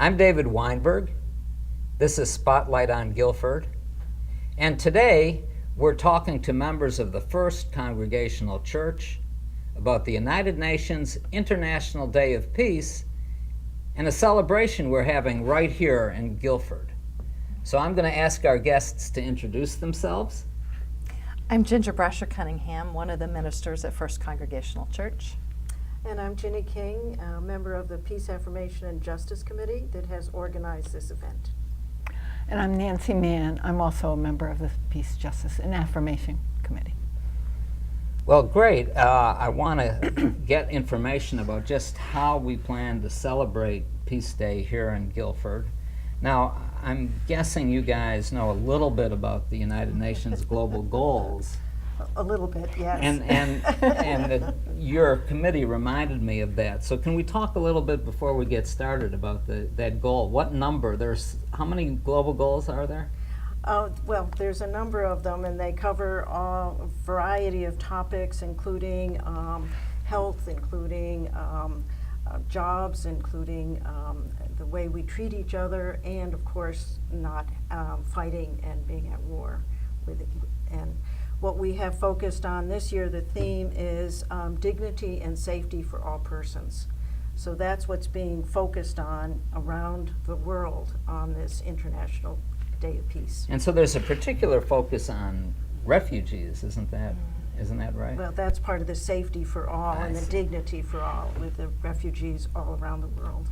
I'm David Weinberg. This is Spotlight on Guilford. And today we're talking to members of the First Congregational Church about the United Nations International Day of Peace and a celebration we're having right here in Guilford. So I'm going to ask our guests to introduce themselves. I'm Ginger Brasher Cunningham, one of the ministers at First Congregational Church. And I'm Ginny King, a member of the Peace, Affirmation, and Justice Committee that has organized this event. And I'm Nancy Mann. I'm also a member of the Peace, Justice, and Affirmation Committee. Well, great. I want to get information about just how we plan to celebrate Peace Day here in Guilford. Now, I'm guessing you guys know a little bit about the United Nations global goals. A little bit, yes. And your committee reminded me of that. So can we talk a little bit before we get started about that goal? What number? How many global goals are there? Well, there's a number of them, and they cover a variety of topics, including health, including jobs, including the way we treat each other, and of course not fighting and being at war with it. And what we have focused on this year, the theme is dignity and safety for all persons. So that's what's being focused on around the world on this International Day of Peace. And so there's a particular focus on refugees, isn't that right? Well, that's part of the safety for all I and the see. dignity for all with the refugees all around the world.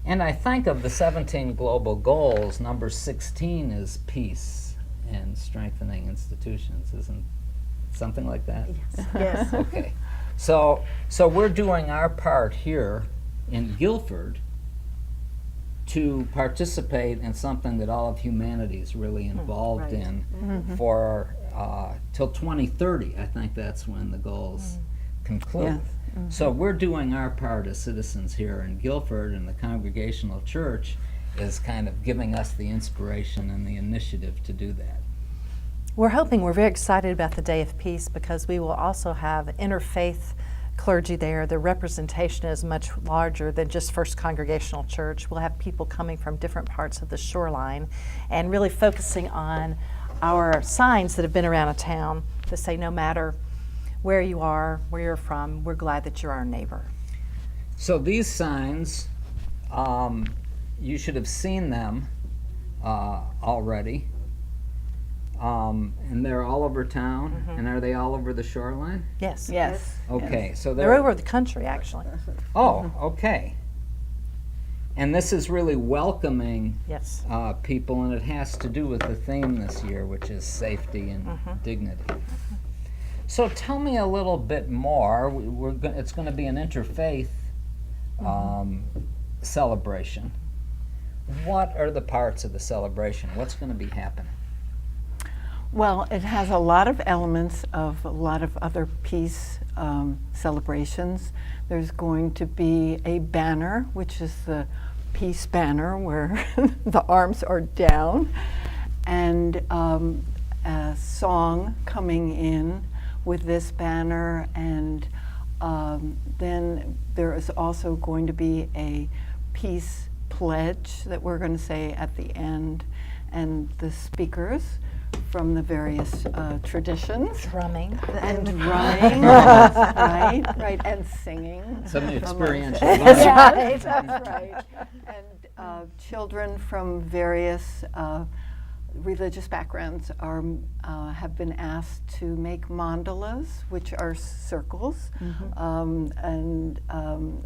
And I think of the 17 global goals, number 16 is peace and strengthening institutions, isn't something like that? Yes. Yes. Okay. So we're doing our part here in Guilford to participate in something that all of humanity is really involved right. in for till 2030. I think that's when the goals conclude. Yes. So we're doing our part as citizens here in Guilford, and the Congregational Church is kind of giving us the inspiration and the initiative to do that. We're very excited about the Day of Peace because we will also have interfaith clergy there. The representation is much larger than just First Congregational Church. We'll have people coming from different parts of the shoreline and really focusing on our signs that have been around town to say no matter where you are, where you're from, we're glad that you're our neighbor. So these signs, you should have seen them already. And they're all over town, and are they all over the shoreline? Yes. Yes. Okay, Yes. so They're over the country, actually. Oh, okay. And this is really welcoming Yes. people, and it has to do with the theme this year, which is safety and dignity. So tell me a little bit more. It's going to be an interfaith celebration. What are the parts of the celebration? What's going to be happening? Well, it has a lot of elements of a lot of other peace celebrations. There's going to be a banner, which is the peace banner, where the arms are down, and a song coming in with this banner, and then there is also going to be a peace pledge that we're going to say at the end, and the speakers from the various traditions. Drumming. And drumming, right, and singing. Some experiential That's learning. right, that's right. And children from various religious backgrounds have been asked to make mandalas, which are circles, and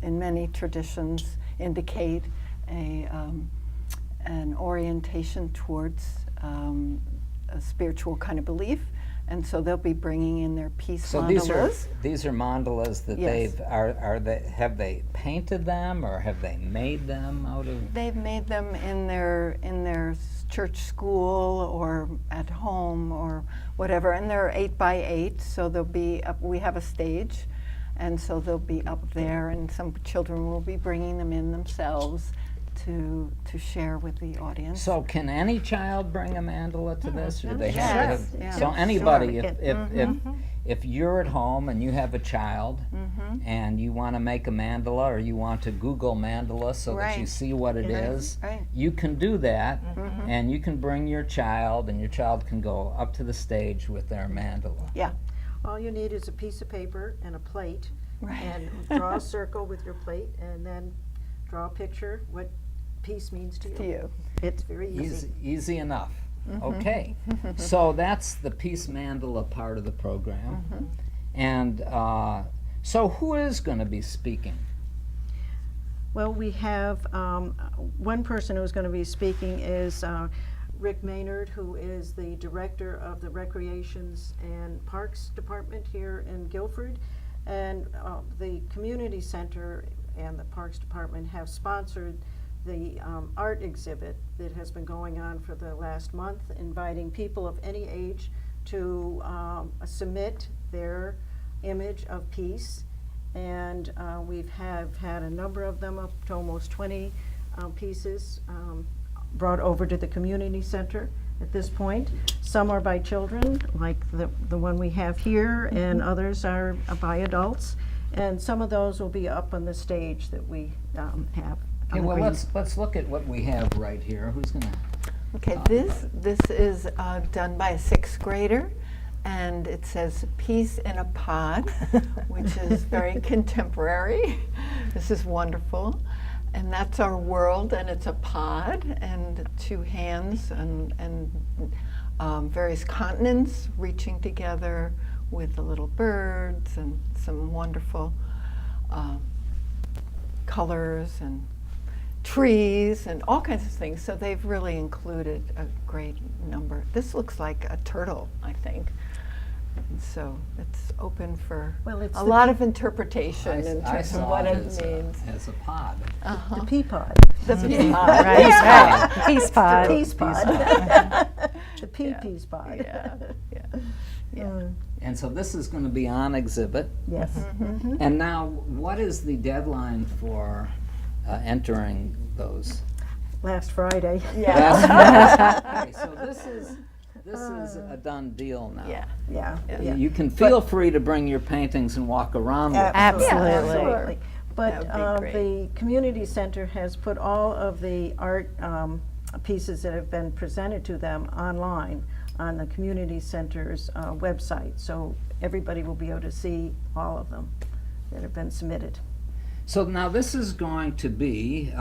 in many traditions indicate an orientation towards a spiritual kind of belief, and so they'll be bringing in their peace So mandalas. these are mandalas that Yes. have they painted them, or have they made them out of? They've made them in their church school or at home or whatever, and they're 8 by 8, so they'll be up, we have a stage, and so they'll be up there, and some children will be bringing them in themselves to share with the audience. So can any child bring a mandala to this, or they yes. have to? Yes, So yeah. anybody, Sure. if you're at home and you have a child and you want to make a mandala, or you want to Google mandala so that you Right. see what it is, Right. you can do that, and you can bring your child, and your child can go up to the stage with their mandala. Yeah. All you need is a piece of paper and a plate, Right. and draw a circle with your plate, and then draw a picture what peace means to you. To you. It's very easy. Easy enough. Okay, so that's the Peace Mandala part of the program. And so who is going to be speaking? Well, we have one person who's going to be speaking is Rick Maynard, who is the director of the Recreations and Parks Department here in Guilford. And the Community Center and the Parks Department have sponsored the art exhibit that has been going on for the last month, inviting people of any age to submit their image of peace. And we've had a number of them, up to almost 20 pieces brought over to the community center at this point. Some are by children, like the one we have here, and others are by adults. And some of those will be up on the stage that we have. Okay, well, let's look at what we have right here. Who's going to? Okay, this is done by a 6th grader, and it says "Peace in a Pod," which is very contemporary. This is wonderful, and that's our world, and it's a pod, and 2 hands, and various continents reaching together with the little birds and some wonderful colors and trees and all kinds of things. So they've really included a great number. This looks like a turtle, I think. And so it's open for Well, it's a the lot of interpretation in I terms of saw what it it means. as a pod. The pea pod. The pea pod. Right, Yeah. right. Peace pod. The peace pod. The peace pod. Yeah, yeah. And so this is going to be on exhibit. Yes. And now, what is the deadline for entering those? Last Friday. Okay, so this is a done deal now. Yeah. Yeah. Yeah. You can feel free to bring your paintings and walk around with them. Absolutely. Absolutely. But That would be the community center has put all of the art pieces that have been presented to them online on the community center's website. So everybody will be able to see all of them that have been submitted. So now this is going to be,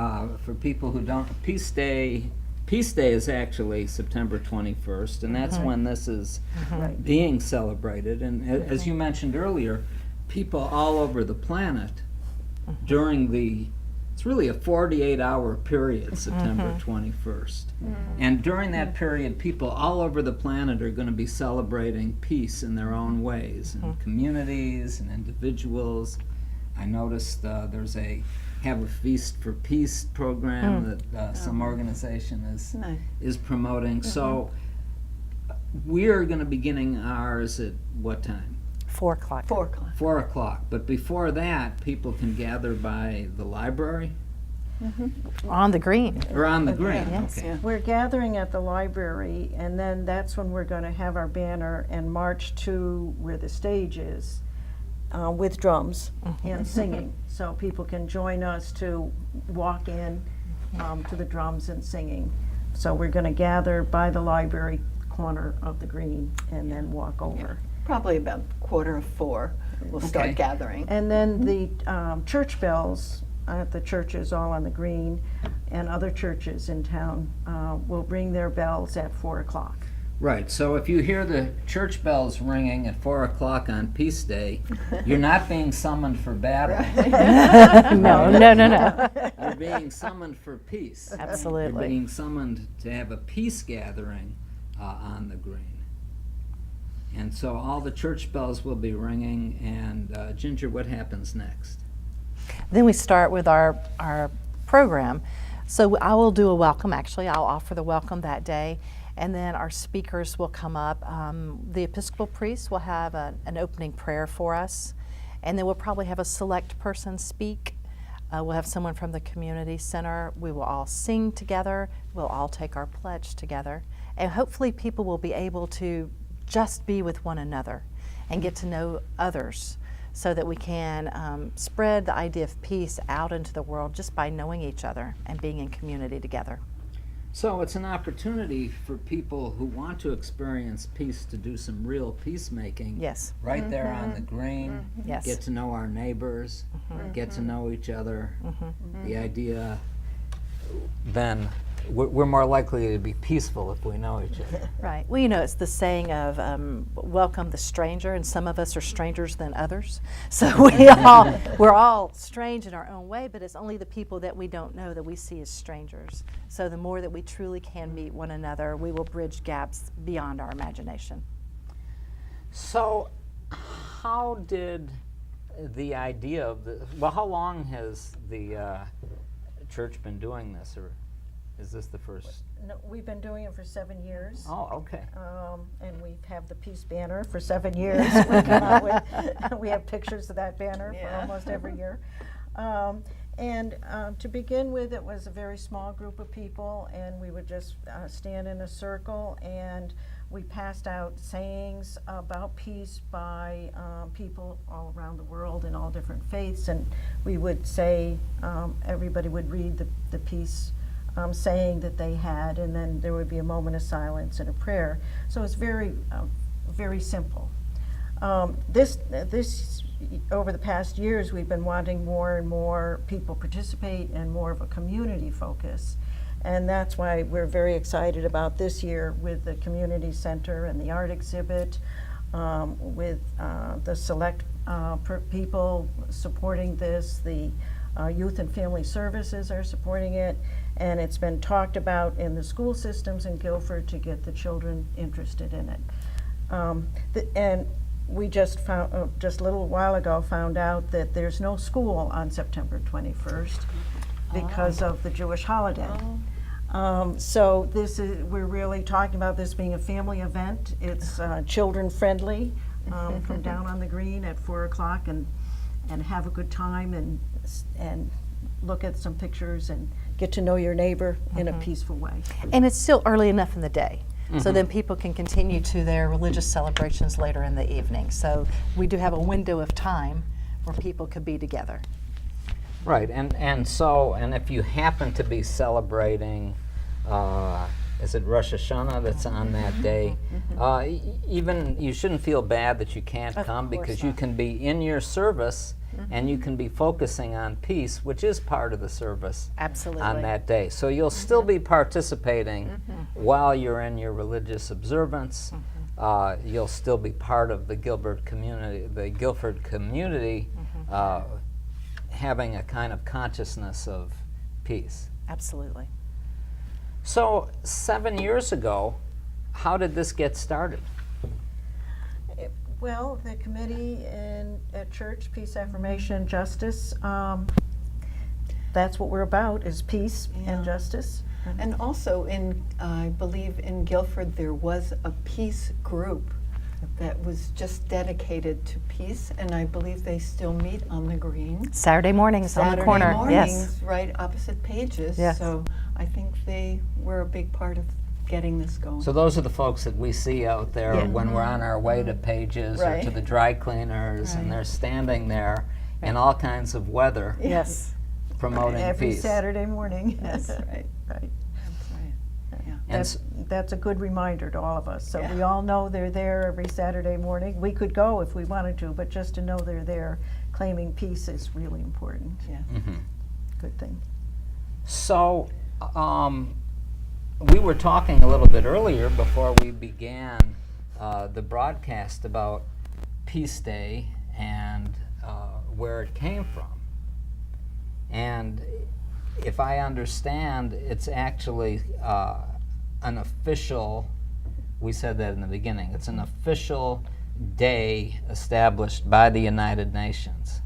for people who don't, Peace Day is actually September 21st, and that's when this is Right. being celebrated. And as you mentioned earlier, people all over the planet during it's really a 48-hour period, September 21st. And during that period, people all over the planet are going to be celebrating peace in their own ways, in communities and individuals. I noticed there's have a Feast for Peace program that some organization is promoting. So we are going to be beginning ours at what time? 4 o'clock. 4 o'clock. 4 o'clock. But before that, people can gather by the library On the green. or on the green. Yes. Okay. Yeah. We're gathering at the library, and then that's when we're going to have our banner and march to where the stage is with drums and singing. So people can join us to walk in to the drums and singing. So we're going to gather by the library corner of the green and then walk over. Probably about 4:15 we'll start Okay. gathering. And then the church bells at the churches all on the green and other churches in town will ring their bells at 4 o'clock. Right. So if you hear the church bells ringing at 4 o'clock on Peace Day, you're not being summoned for battle. No, no, no, no. You're being summoned for peace. You're Absolutely. being summoned to have a peace gathering on the green. And so all the church bells will be ringing. And Ginger, what happens next? Then we start with our program. So I will do a welcome, actually. I'll offer the welcome that day. And then our speakers will come up. The Episcopal priest will have an opening prayer for us. And then we'll probably have a select person speak. We'll have someone from the community center. We will all sing together. We'll all take our pledge together. And hopefully people will be able to just be with one another and get to know others so that we can spread the idea of peace out into the world just by knowing each other and being in community together. So it's an opportunity for people who want to experience peace to do some real peacemaking. Yes. Right there on the green. Yes. Get to know our neighbors, get to know each other. The idea, then we're more likely to be peaceful if we know each other. Right. Well, you know, it's the saying of welcome the stranger, and some of us are strangers than others. So we're all strange in our own way, but it's only the people that we don't know that we see as strangers. So the more that we truly can meet one another, we will bridge gaps beyond our imagination. So how did the idea of how long has the church been doing this, or is this the first? No, we've been doing it for 7 years. Oh, okay. And we have the peace banner for 7 years. We come out with, we have pictures of that banner for almost every year. To begin with, it was a very small group of people, and we would just stand in a circle, and we passed out sayings about peace by people all around the world in all different faiths, and we would say, everybody would read the peace saying that they had, and then there would be a moment of silence and a prayer. So it's very, very simple. This over the past years, we've been wanting more and more people participate and more of a community focus. And that's why we're very excited about this year with the community center and the art exhibit, with the select people supporting this. The youth and family services are supporting it, and it's been talked about in the school systems in Guilford to get the children interested in it. And we just found, just a little while ago, found out that there's no school on September 21st because of the Jewish holiday. So we're really talking about this being a family event. It's children friendly. Come down on the green at 4 o'clock and have a good time and look at some pictures and get to know your neighbor in a peaceful way. And it's still early enough in the day. So then people can continue to their religious celebrations later in the evening. So we do have a window of time where people could be together. Right, and if you happen to be celebrating, is it Rosh Hashanah that's on that day? Even you shouldn't feel bad that you can't come, because you can be in your service and you can be focusing on peace, which is part of the service. Absolutely. On that day. So you'll still be participating while you're in your religious observance. You'll still be part of the Guilford community, having a kind of consciousness of peace. Absolutely. So 7 years ago, how did this get started? Well, the committee at church, Peace, Affirmation, Justice, that's what we're about, is peace and justice. And also, I believe in Guilford there was a peace group that was just dedicated to peace, and I believe they still meet on the green. Saturday mornings on the corner. Saturday mornings, Yes. right opposite Pages. Yes. So I think they were a big part of getting this going. So those are the folks that we see out there when we're on our way to Pages or to the dry cleaners, and they're standing there in all kinds of weather Yes. promoting Every peace. Saturday morning. That's right. Right. That's right. Yeah. And That's a good reminder to all of us. So we all know they're there every Saturday morning. We could go if we wanted to, but just to know they're there claiming peace is really important. Yeah. Good thing. So, we were talking a little bit earlier before we began the broadcast about Peace Day and where it came from. And if I understand, it's actually an official, we said that in the beginning, it's an official day established by the United Nations.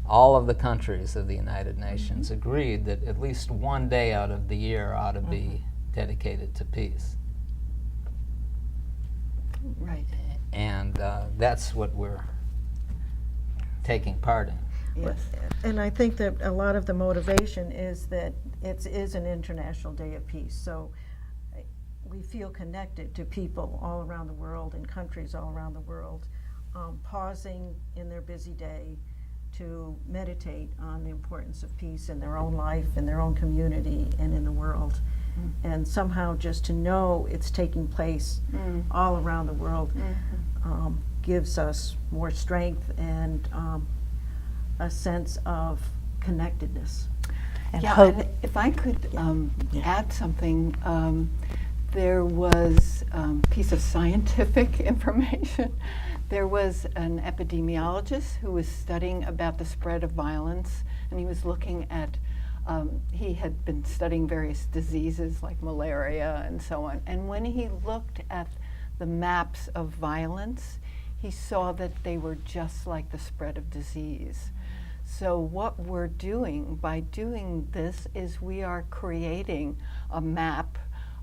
All of the countries of the United Nations agreed that at least one day out of the year ought to be dedicated to peace. Right. And that's what we're taking part in. Yes. And I think that a lot of the motivation is that it is an International Day of Peace. So we feel connected to people all around the world and countries all around the world, pausing in their busy day to meditate on the importance of peace in their own life, in their own community, and in the world. And somehow just to know it's taking place all around the world gives us more strength and a sense of connectedness. And Yeah, hope. and if I could add something, there was a piece of scientific information. There was an epidemiologist who was studying about the spread of violence, and he was looking at, he had been studying various diseases like malaria and so on, and when he looked at the maps of violence, he saw that they were just like the spread of disease. So what we're doing by doing this is we are creating a map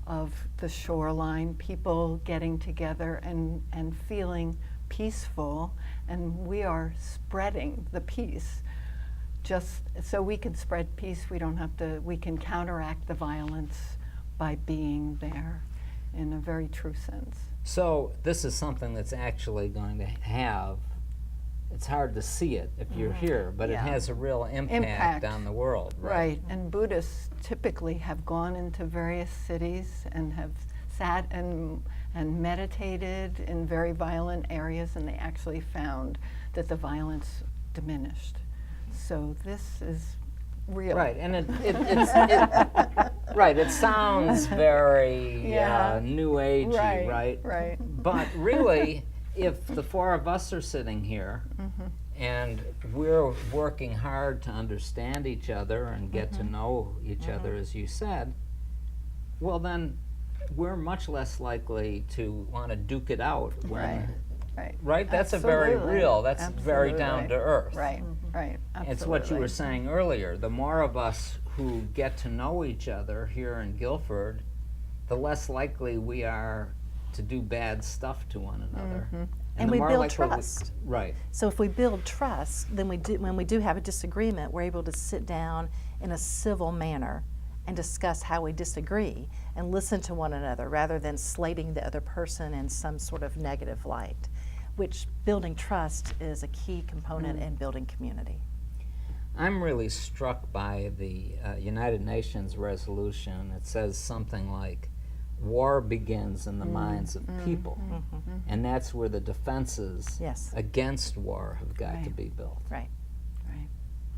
of the shoreline, people getting together and feeling peaceful, and we are spreading the peace. Just so we can spread peace, we don't have to, we can counteract the violence by being there in a very true sense. So this is something that's actually going to have, it's hard to see it if you're here, but it Yeah. has a real impact on the world, right? Right, and Buddhists typically have gone into various cities and have sat and meditated in very violent areas, and they actually found that the violence diminished. So this is real. Right, and it sounds very New Agey, right? Right. But really, if the four of us are sitting here and we're working hard to understand each other and get to know each other, as you said, well then we're much less likely to want to duke it out when, right? That's a very Absolutely. real, that's very Absolutely. down to earth. Right, right. It's what you were Absolutely. saying earlier. The more of us who get to know each other here in Guilford, the less likely we are to do bad stuff to one another. And the we more build likely trust. Right. So if we build trust, then when we do have a disagreement, we're able to sit down in a civil manner and discuss how we disagree and listen to one another rather than slating the other person in some sort of negative light, which building trust is a key component in building community. I'm really struck by the United Nations resolution. It says something like, war begins in the minds of people. And that's where the defenses Yes. against war have got to Right. be built. Right. Right,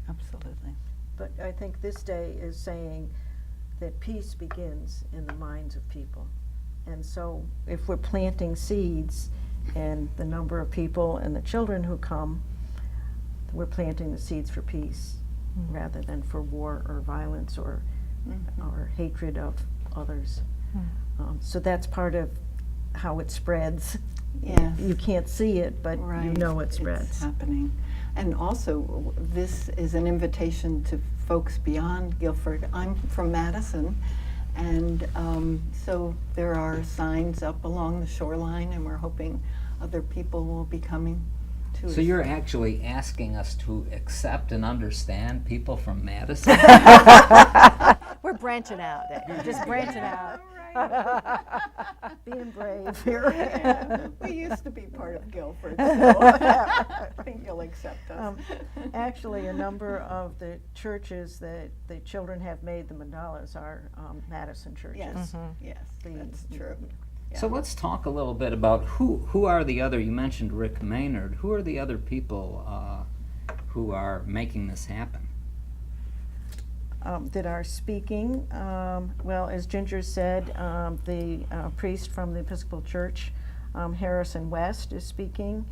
absolutely. But I think this day is saying that peace begins in the minds of people. And so if we're planting seeds and the number of people and the children who come, we're planting the seeds for peace rather than for war or violence or hatred of others. So that's part of how it spreads. Yes. You can't see it, but Right. you know it It's spreads. happening. And also, this is an invitation to folks beyond Guilford. I'm from Madison, and so there are signs up along the shoreline, and we're hoping other people will be coming to us. So you're actually asking us to accept and understand people from Madison? We're branching out, just branching out. Being brave here. Yeah, we used to be part of Guilford, so I think you'll accept us. Actually, a number of the churches that the children have made the mandalas are Madison churches. Yes, yes, that's true. So let's talk a little bit about who are the other, you mentioned Rick Maynard, who are the other people who are making this happen? That are speaking. Well, as Ginger said, the priest from the Episcopal Church, Harrison West, is speaking,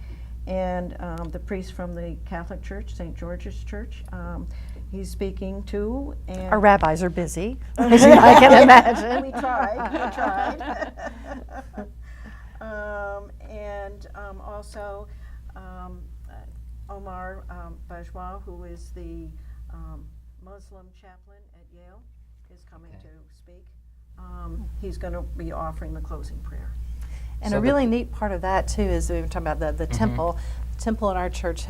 and the priest from the Catholic Church, St. George's Church, he's speaking too. And Our rabbis are busy, as you might can imagine. we tried. And also Omar Bajwa, who is the Muslim chaplain at Yale, is coming to speak. He's going to be offering the closing prayer. And So a really neat part of that too is we were talking about the temple. Temple in our church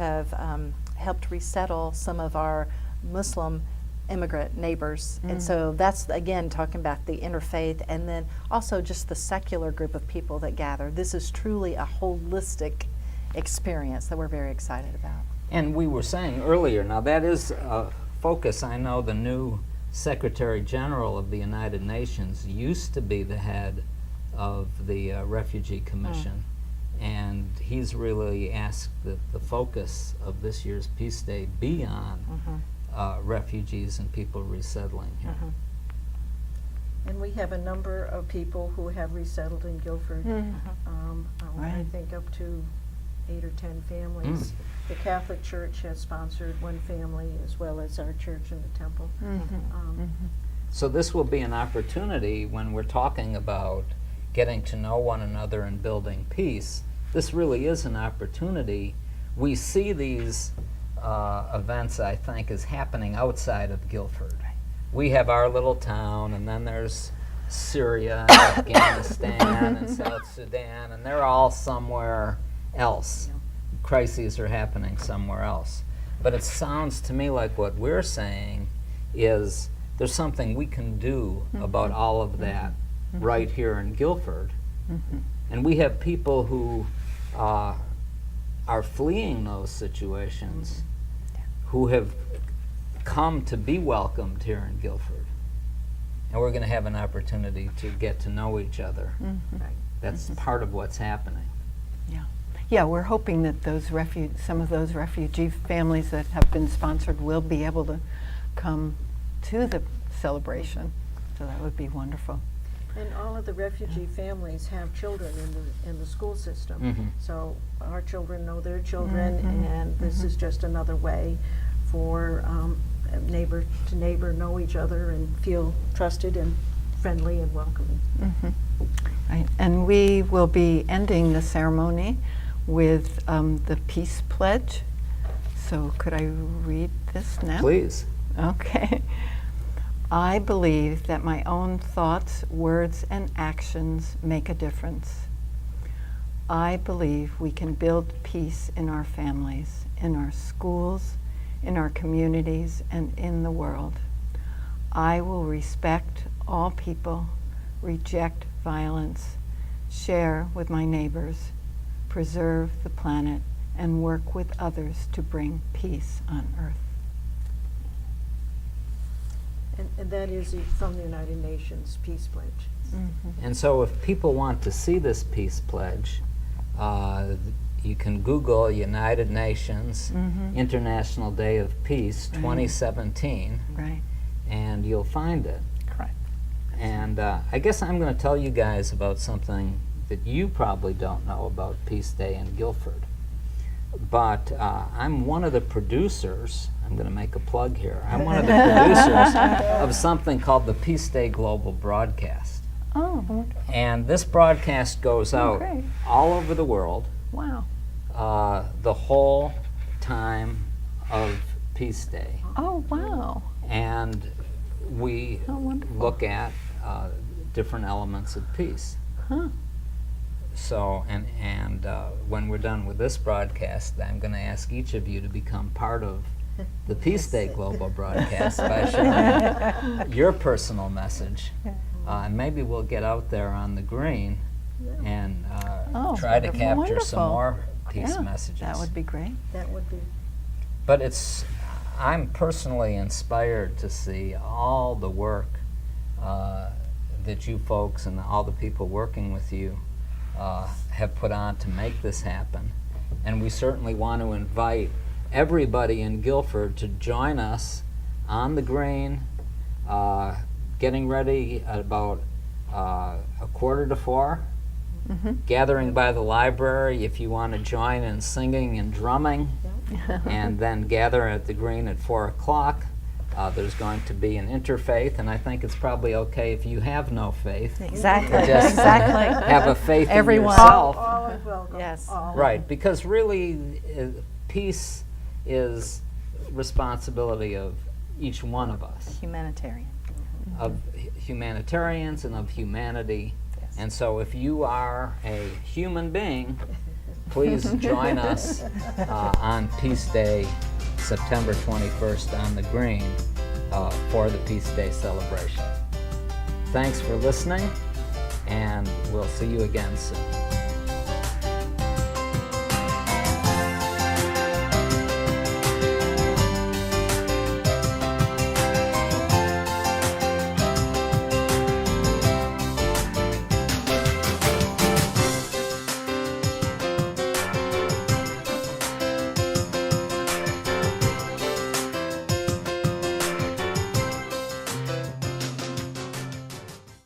helped resettle some of our Muslim immigrant neighbors. And so that's, again, talking about the interfaith, and then also just the secular group of people that gather. This is truly a holistic experience that we're very excited about. And we were saying earlier, now that is a focus. I know the new Secretary General of the United Nations used to be the head of the Refugee Commission, and he's really asked that the focus of this year's Peace Day be on refugees and people resettling here. And we have a number of people who have resettled in Guilford. I Right. think up to 8 or 10 families. The Catholic Church has sponsored one family, as well as our church in the temple. So this will be an opportunity when we're talking about getting to know one another and building peace. This really is an opportunity. We see these events, I think, as happening outside of Guilford. We have our little town, and then there's Syria and Afghanistan and South Sudan, and they're all somewhere else. Crises are happening somewhere else. But it sounds to me like what we're saying is there's something we can do about all of that right here in Guilford. And we have people who are fleeing those situations who have come to be welcomed here in Guilford. And we're going to have an opportunity to get to know each other. That's part of what's happening. Yeah, we're hoping that some of those refugee families that have been sponsored will be able to come to the celebration. So that would be wonderful. And all of the refugee families have children in the school system. So our children know their children, and this is just another way for neighbor to neighbor know each other and feel trusted and friendly and welcoming. Right. And we will be ending the ceremony with the Peace Pledge. So could I read this now? Please. Okay. I believe that my own thoughts, words, and actions make a difference. I believe we can build peace in our families, in our schools, in our communities, and in the world. I will respect all people, reject violence, share with my neighbors, preserve the planet, and work with others to bring peace on earth. And that is from the United Nations Peace Pledge. And so if people want to see this Peace Pledge, you can Google United Nations International Day of Peace 2017, Right. and you'll find it. Correct. And I guess I'm going to tell you guys about something that you probably don't know about Peace Day in Guilford. But I'm one of the producers, I'm going to make a plug here, I'm one of the producers of something called the Peace Day Global Broadcast. Oh, And this broadcast goes out great. all over the world wow. the whole time of Peace Day. Oh, wow. And we Oh, wonderful. look at different elements of peace. Huh. So, and when we're done with this broadcast, I'm going to ask each of you to become part of the Peace Day Global Broadcast by sharing your personal message. And maybe we'll get out there on the green and Oh, try to capture wonderful. some more peace Yeah, messages. that would be great. That would be. But I'm personally inspired to see all the work that you folks and all the people working with you have put on to make this happen. And we certainly want to invite everybody in Guilford to join us on the green, getting ready at about 3:45, gathering by the library if you want to join in singing and drumming, and then gather at the green at 4 o'clock. There's going to be an interfaith, and I think it's probably okay if you have no faith. Exactly. Just Exactly. have a faith Everyone. in yourself. All is welcome. Yes. All. Right, because really peace is responsibility of each one of us, Humanitarian. of humanitarians and of humanity. And so if you are a human being, please join us on Peace Day September 21st on the Green for the Peace Day celebration. Thanks for listening, and we'll see you again soon.